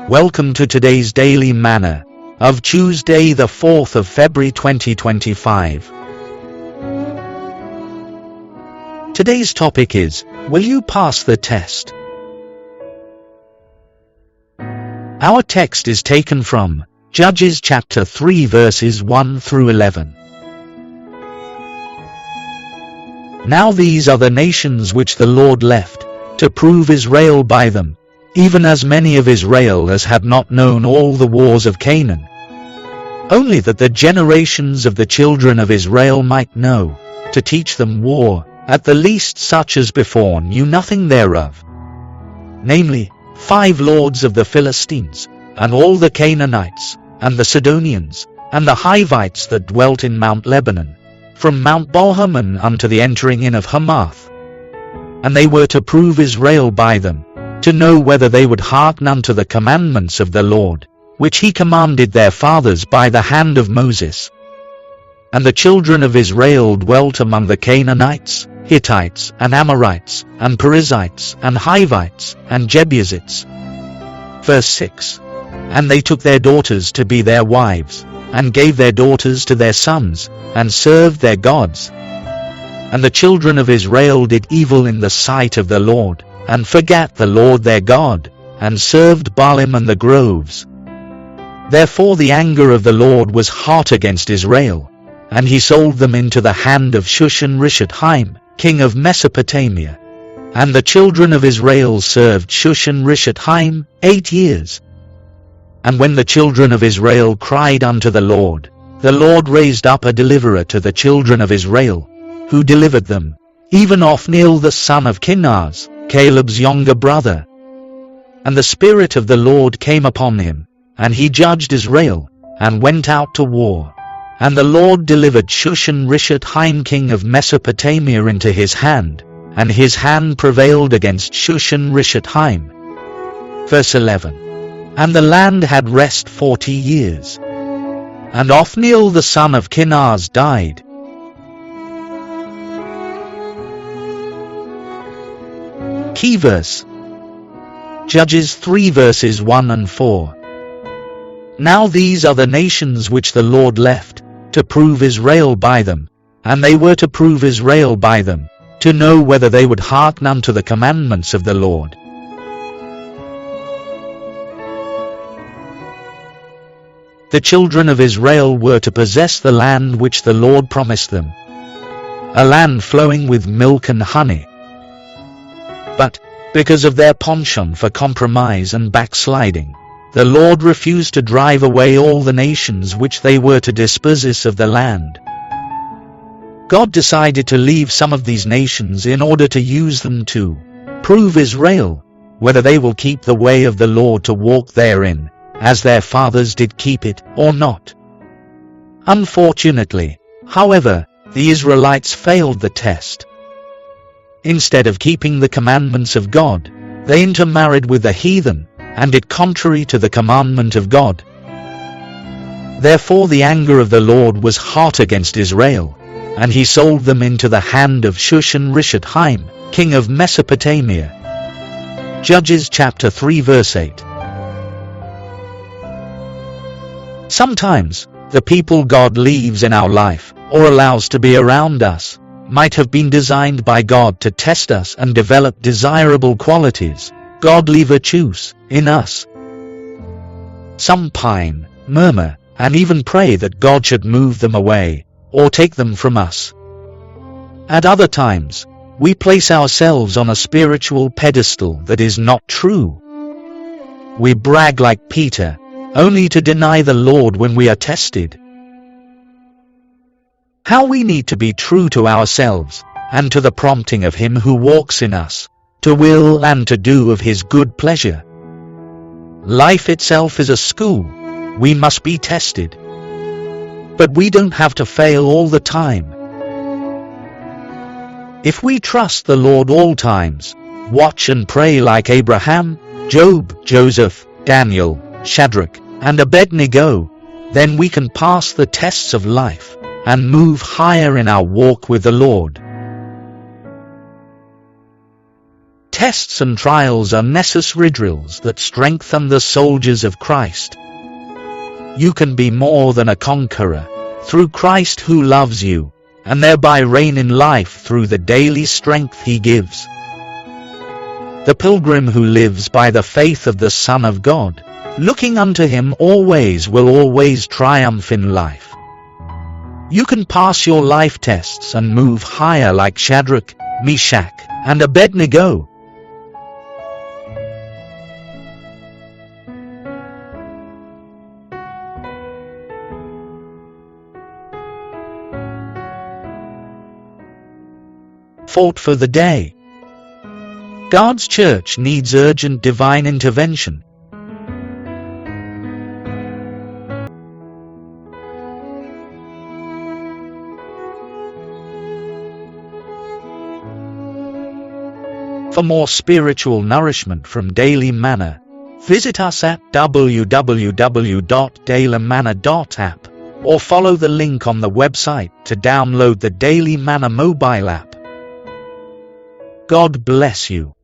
Welcome to today's Daily Manna of Tuesday the 4th of February 2025. Today's topic is, will you pass the test? Our text is taken from Judges chapter 3 verses 1 through 11. Now these are the nations which the Lord left, to prove Israel by them, even as many of Israel as had not known all the wars of Canaan, only that the generations of the children of Israel might know, to teach them war, at the least such as before knew nothing thereof, namely, 5 lords of the Philistines, and all the Canaanites, and the Sidonians, and the Hivites that dwelt in Mount Lebanon, from Mount Balhaman unto the entering in of Hamath. And they were to prove Israel by them, to know whether they would hearken unto the commandments of the Lord, which he commanded their fathers by the hand of Moses. And the children of Israel dwelt among the Canaanites, Hittites, and Amorites, and Perizzites, and Hivites, and Jebusites. Verse 6. And they took their daughters to be their wives, and gave their daughters to their sons, and served their gods. And the children of Israel did evil in the sight of the Lord, and forgat the Lord their God, and served Baalim and the groves. Therefore the anger of the Lord was hot against Israel, and he sold them into the hand of Shushan-Rishathaim, king of Mesopotamia. And the children of Israel served Shushan-Rishathaim 8 years. And when the children of Israel cried unto the Lord raised up a deliverer to the children of Israel, who delivered them, even Othniel the son of Kenaz, Caleb's younger brother. And the Spirit of the Lord came upon him, and he judged Israel, and went out to war. And the Lord delivered Shushan-Rishathaim king of Mesopotamia into his hand, and his hand prevailed against Shushan-Rishathaim. Verse 11. And the land had rest 40 years. And Othniel the son of Kenaz died. Key verse. Judges 3 verses 1 and 4. Now these are the nations which the Lord left, to prove Israel by them, and they were to prove Israel by them, to know whether they would hearken unto the commandments of the Lord. The children of Israel were to possess the land which the Lord promised them, a land flowing with milk and honey. But, because of their penchant for compromise and backsliding, the Lord refused to drive away all the nations which they were to dispossess of the land. God decided to leave some of these nations in order to use them to prove Israel, whether they will keep the way of the Lord to walk therein, as their fathers did keep it, or not. Unfortunately, however, the Israelites failed the test. Instead of keeping the commandments of God, they intermarried with the heathen, and did contrary to the commandment of God. Therefore the anger of the Lord was hot against Israel, and he sold them into the hand of Shushan-Rishathaim, king of Mesopotamia. Judges chapter 3 verse 8. Sometimes, the people God leaves in our life, or allows to be around us, might have been designed by God to test us and develop desirable qualities, godly virtues, in us. Some pine, murmur, and even pray that God should move them away, or take them from us. At other times, we place ourselves on a spiritual pedestal that is not true. We brag like Peter, only to deny the Lord when we are tested. How we need to be true to ourselves, and to the prompting of Him who walks in us, to will and to do of His good pleasure. Life itself is a school. We must be tested. But we don't have to fail all the time. If we trust the Lord all times, watch and pray like Abraham, Job, Joseph, Daniel, Shadrach, and Abednego, then we can pass the tests of life and move higher in our walk with the Lord. Tests and trials are necessary drills that strengthen the soldiers of Christ. You can be more than a conqueror through Christ who loves you, and thereby reign in life through the daily strength he gives. The pilgrim who lives by the faith of the Son of God, looking unto him always, will always triumph in life. You can pass your life tests and move higher like Shadrach, Meshach, and Abednego. Thought for the day. God's church needs urgent divine intervention. For more spiritual nourishment from Daily Manna, visit us at www.dailymanna.app or follow the link on the website to download the Daily Manna mobile app. God bless you.